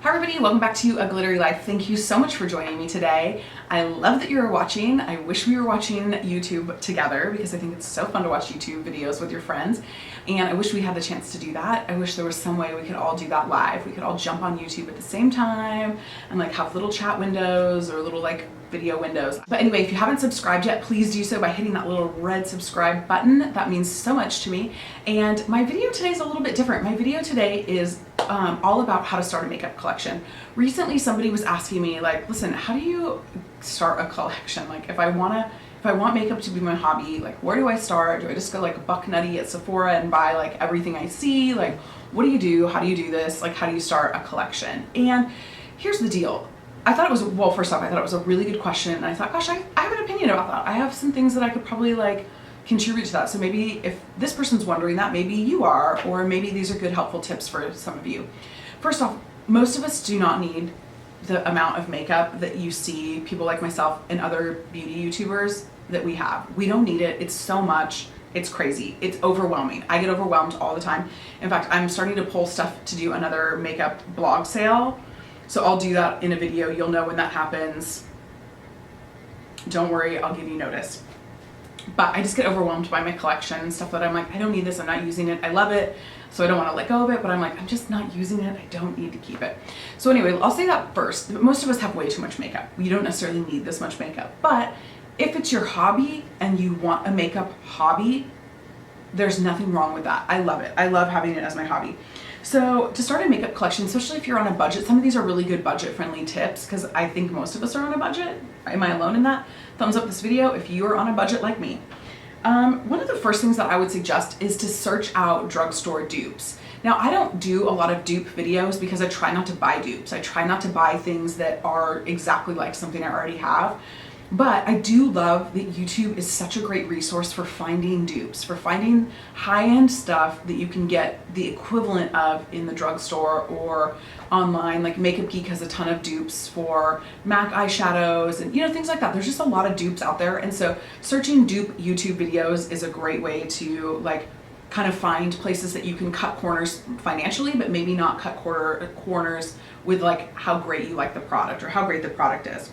Hi everybody, welcome back to A Glittery Life. Thank you so much for joining me today. I love that you're watching. I wish we were watching YouTube together because I think it's so fun to watch YouTube videos with your friends. And I wish we had the chance to do that. I wish there was some way we could all do that live. We could all jump on YouTube at the same time and like have little chat windows or little like video windows. But anyway, if you haven't subscribed yet, please do so by hitting that little red subscribe button. That means so much to me. And my video today is a little bit different. My video today is all about how to start a makeup collection. Recently, somebody was asking me like, listen, how do you start a collection? Like if I want makeup to be my hobby, like where do I start? Do I just go like buck nutty at Sephora and buy like everything I see? Like, what do you do? How do you do this? Like, how do you start a collection? And here's the deal. I thought it was, well, first off, I thought it was a really good question. And I thought, gosh, I have an opinion about that. I have some things that I could probably like contribute to that. So maybe if this person's wondering that, maybe you are, or maybe these are good, helpful tips for some of you. First off, most of us do not need the amount of makeup that you see people like myself and other beauty YouTubers that we have. We don't need it. It's so much. It's crazy. It's overwhelming. I get overwhelmed all the time. In fact, I'm starting to pull stuff to do another makeup blog sale. So I'll do that in a video. You'll know when that happens. Don't worry, I'll give you notice. But I just get overwhelmed by my collection and stuff that I'm like, I don't need this, I'm not using it. I love it, so I don't want to let go of it, but I'm like, I'm just not using it. I don't need to keep it. So anyway, I'll say that first. Most of us have way too much makeup. You don't necessarily need this much makeup. But if it's your hobby and you want a makeup hobby, there's nothing wrong with that. I love it. I love having it as my hobby. So to start a makeup collection, especially if you're on a budget, some of these are really good budget-friendly tips because I think most of us are on a budget. Am I alone in that? Thumbs up this video if you are on a budget like me. One of the first things that I would suggest is to search out drugstore dupes. Now, I don't do a lot of dupe videos because I try not to buy dupes. I try not to buy things that are exactly like something I already have. But I do love that YouTube is such a great resource for finding dupes, for finding high-end stuff that you can get the equivalent of in the drugstore or online. Like Makeup Geek has a ton of dupes for MAC eyeshadows and things like that. There's just a lot of dupes out there. And so searching dupe YouTube videos is a great way to like kind of find places that you can cut corners financially, but maybe not cut corners with like how great you like the product or how great the product is.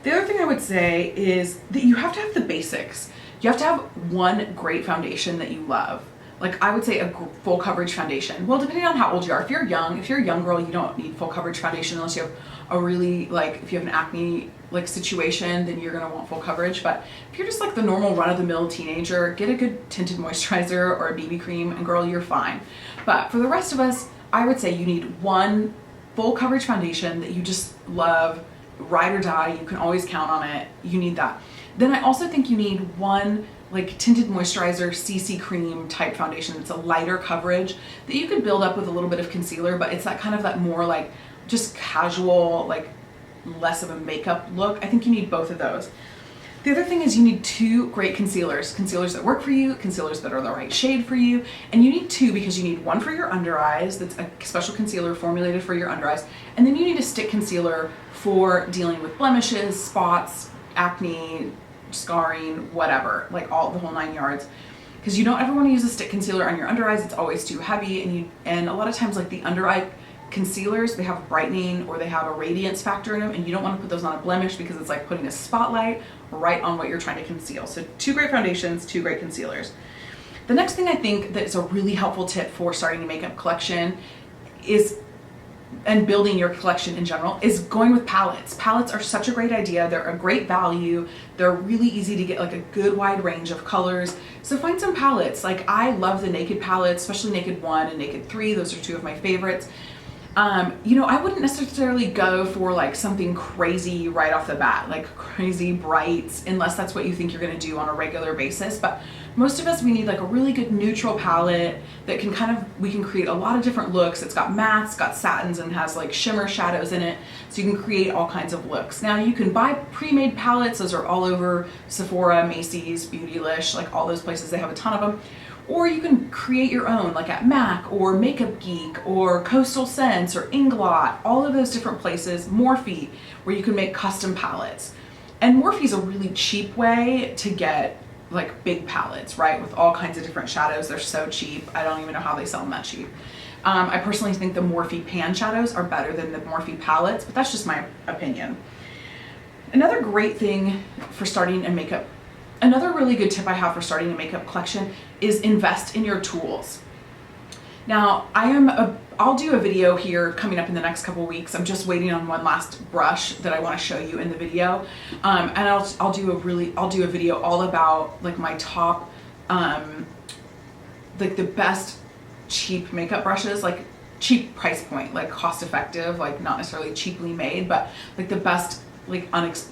The other thing I would say is that you have to have the basics. You have to have one great foundation that you love. Like I would say a full coverage foundation. Well, depending on how old you are. If you're a young girl, you don't need full coverage foundation unless you have a really if you have an acne situation, then you're gonna want full coverage. But if you're just like the normal run-of-the-mill teenager, get a good tinted moisturizer or a BB cream and girl, you're fine. But for the rest of us, I would say you need one full coverage foundation that you just love, ride or die, you can always count on it. You need that. Then I also think you need one like tinted moisturizer CC cream type foundation. It's a lighter coverage that you could build up with a little bit of concealer, but it's that more like just casual, like less of a makeup look. I think you need both of those. The other thing is you need two great concealers that work for you, concealers that are the right shade for you, and you need two because you need one for your under eyes, that's a special concealer formulated for your under eyes, and then you need a stick concealer for dealing with blemishes, spots, acne, scarring, whatever, like the whole 9 yards. Because you don't ever want to use a stick concealer on your under eyes, it's always too heavy, and a lot of times like the under eye concealers, they have brightening or they have a radiance factor in them, and you don't want to put those on a blemish because it's like putting a spotlight right on what you're trying to conceal. So two great foundations, two great concealers. The next thing I think that is a really helpful tip for starting a makeup collection and building your collection in general is going with palettes. Palettes are such a great idea. They're a great value. They're really easy to get like a good wide range of colors. So find some palettes. Like I love the Naked palettes, especially Naked 1 and Naked 3. Those are two of my favorites. I wouldn't necessarily go for like something crazy right off the bat, like crazy brights, unless that's what you think you're going to do on a regular basis. But most of us, we need like a really good neutral palette that we can create a lot of different looks. It's got mattes, it's got satins, and has like shimmer shadows in it. So you can create all kinds of looks. Now you can buy pre-made palettes. Those are all over Sephora, Macy's, Beautylish, like all those places. They have a ton of them. Or you can create your own, like at MAC or Makeup Geek or Coastal Scents or Inglot, all of those different places, Morphe, where you can make custom palettes. And Morphe is a really cheap way to get like big palettes, right? With all kinds of different shadows. They're so cheap. I don't even know how they sell them that cheap. I personally think the Morphe pan shadows are better than the Morphe palettes, but that's just my opinion. Another great thing for starting a makeup, another really good tip I have for starting a makeup collection is invest in your tools. Now, I'll do a video here coming up in the next couple weeks. I'm just waiting on one last brush that I want to show you in the video. And I'll do a video all about like my top, like the best cheap makeup brushes, like cheap price point, like cost effective, like not necessarily cheaply made, but like the best, like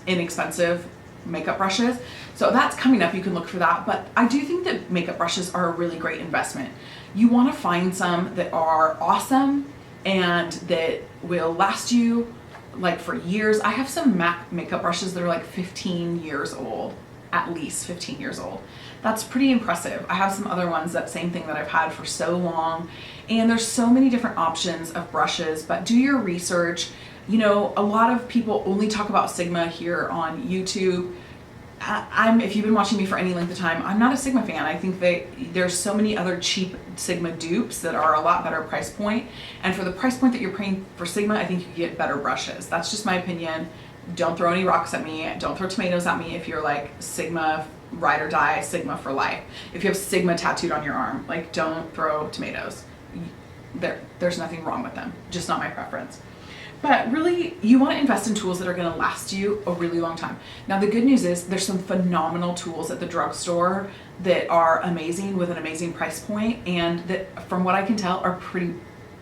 inexpensive makeup brushes. So that's coming up. You can look for that. But I do think that makeup brushes are a really great investment. You want to find some that are awesome and that will last you like for years. I have some MAC makeup brushes that are like 15 years old, at least 15 years old. That's pretty impressive. I have some other ones, that same thing that I've had for so long. And there's so many different options of brushes, but do your research. You know, a lot of people only talk about Sigma here on YouTube. If you've been watching me for any length of time, I'm not a Sigma fan. I think there's so many other cheap Sigma dupes that are a lot better price point. And for the price point that you're paying for Sigma, I think you can get better brushes. That's just my opinion. Don't throw any rocks at me. Don't throw tomatoes at me if you're like Sigma ride or die, Sigma for life. If you have Sigma tattooed on your arm, like don't throw tomatoes. There's nothing wrong with them. Just not my preference. But really, you want to invest in tools that are going to last you a really long time. Now, the good news is there's some phenomenal tools at the drugstore that are amazing with an amazing price point, and that, from what I can tell, are pretty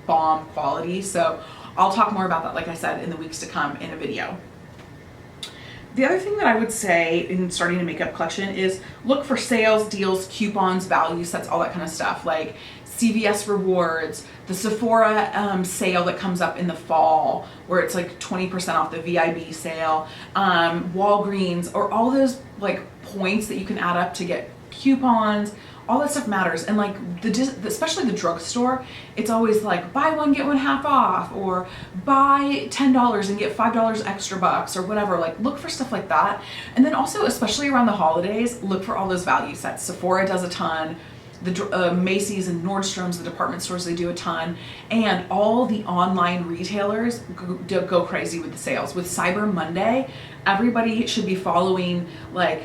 bomb quality. So I'll talk more about that, like I said, in the weeks to come in a video. The other thing that I would say in starting a makeup collection is look for sales, deals, coupons, value sets, all that kind of stuff, like CVS rewards, the Sephora sale that comes up in the fall where it's like 20% off the VIB sale, Walgreens, or all those like points that you can add up to get coupons. All that stuff matters. And like especially the drugstore, it's always like buy one get one half off, or buy $10 and get $5 extra bucks, or whatever. Like look for stuff like that. And then also, especially around the holidays, look for all those value sets. Sephora does a ton. The Macy's and Nordstrom's, the department stores, they do a ton. And all the online retailers go crazy with the sales. With Cyber Monday, everybody should be following like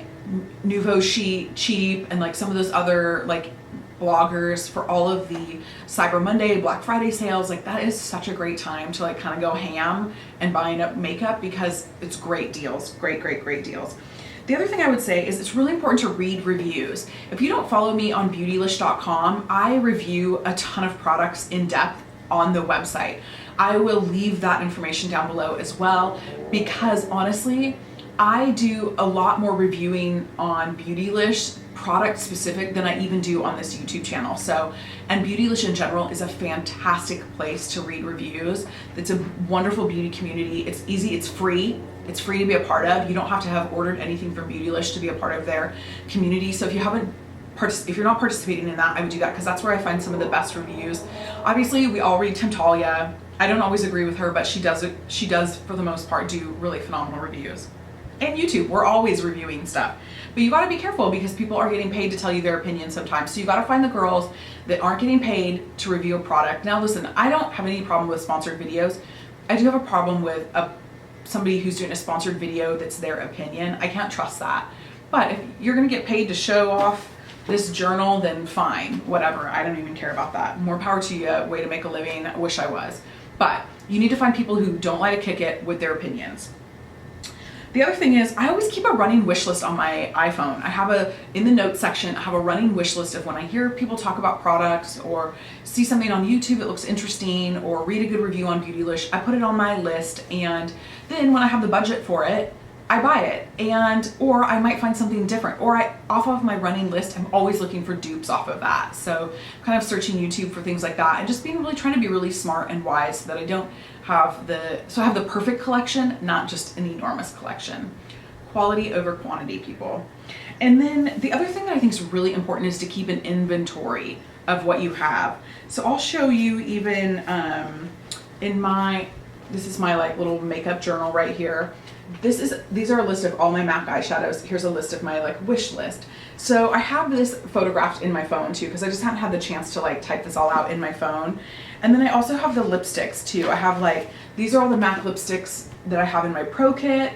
Nouveau Cheap and like some of those other like bloggers for all of the Cyber Monday, Black Friday sales. Like that is such a great time to like kind of go ham and buying up makeup because it's great deals, great deals. The other thing I would say is it's really important to read reviews. If you don't follow me on beautylish.com, I review a ton of products in depth on the website. I will leave that information down below as well, because honestly, I do a lot more reviewing on Beautylish product specific than I even do on this YouTube channel. So, and Beautylish in general is a fantastic place to read reviews. It's a wonderful beauty community. It's easy, it's free. It's free to be a part of. You don't have to have ordered anything from Beautylish to be a part of their community. So if you're not participating in that, I would do that, because that's where I find some of the best reviews. Obviously, we all read Talia. I don't always agree with her, but she does for the most part do really phenomenal reviews. And YouTube, we're always reviewing stuff. But you gotta be careful, because people are getting paid to tell you their opinion sometimes. So you gotta find the girls that aren't getting paid to review a product. Now listen, I don't have any problem with sponsored videos. I do have a problem with somebody who's doing a sponsored video that's their opinion. I can't trust that. But if you're gonna get paid to show off this journal, then fine, whatever. I don't even care about that. More power to you, way to make a living. I wish I was. But you need to find people who don't like to kick it with their opinions. The other thing is, I always keep a running wish list on my iPhone. I have in the notes section, I have a running wish list of when I hear people talk about products or see something on YouTube that looks interesting or read a good review on Beautylish, I put it on my list, and then when I have the budget for it, I buy it. Or I might find something different, or off of my running list, I'm always looking for dupes off of that. So kind of searching YouTube for things like that, and just trying to be really smart and wise, so that I don't have I have the perfect collection, not just an enormous collection. Quality over quantity, people. And then the other thing that I think is really important is to keep an inventory of what you have. So I'll show you even this is my like little makeup journal right here. these are a list of all my MAC eyeshadows. Here's a list of my like wish list. So I have this photographed in my phone too, because I just haven't had the chance to like type this all out in my phone. And then I also have the lipsticks too. I have like, these are all the MAC lipsticks that I have in my pro kit.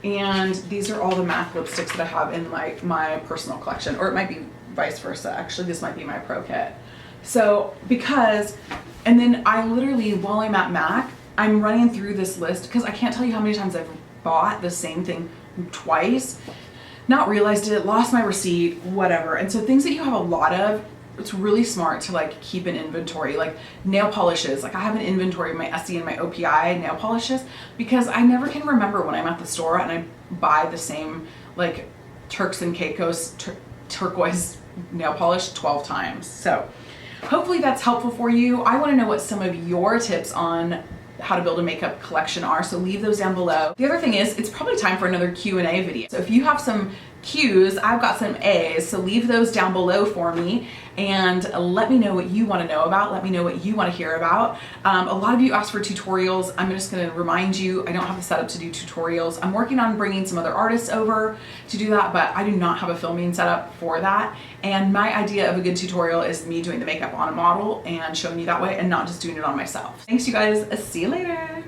And these are all the MAC lipsticks that I have in like my personal collection, or it might be vice versa. Actually, this might be my pro kit. So and then I literally, while I'm at MAC, I'm running through this list because I can't tell you how many times I've bought the same thing twice, not realized it, lost my receipt, whatever. And so things that you have a lot of, it's really smart to like keep an inventory. Like nail polishes, like I have an inventory of my Essie and my OPI nail polishes because I never can remember when I'm at the store and I buy the same like Turks and Caicos turquoise nail polish 12 times. So hopefully that's helpful for you. I want to know what some of your tips on how to build a makeup collection are, so leave those down below. The other thing is, it's probably time for another Q&A video. So if you have some Q's, I've got some A's, so leave those down below for me and let me know what you want to know about. Let me know what you want to hear about. A lot of you asked for tutorials. I'm just going to remind you, I don't have the setup to do tutorials. I'm working on bringing some other artists over to do that, but I do not have a filming setup for that. And my idea of a good tutorial is me doing the makeup on a model and showing you that way and not just doing it on myself. Thanks you guys. See you later.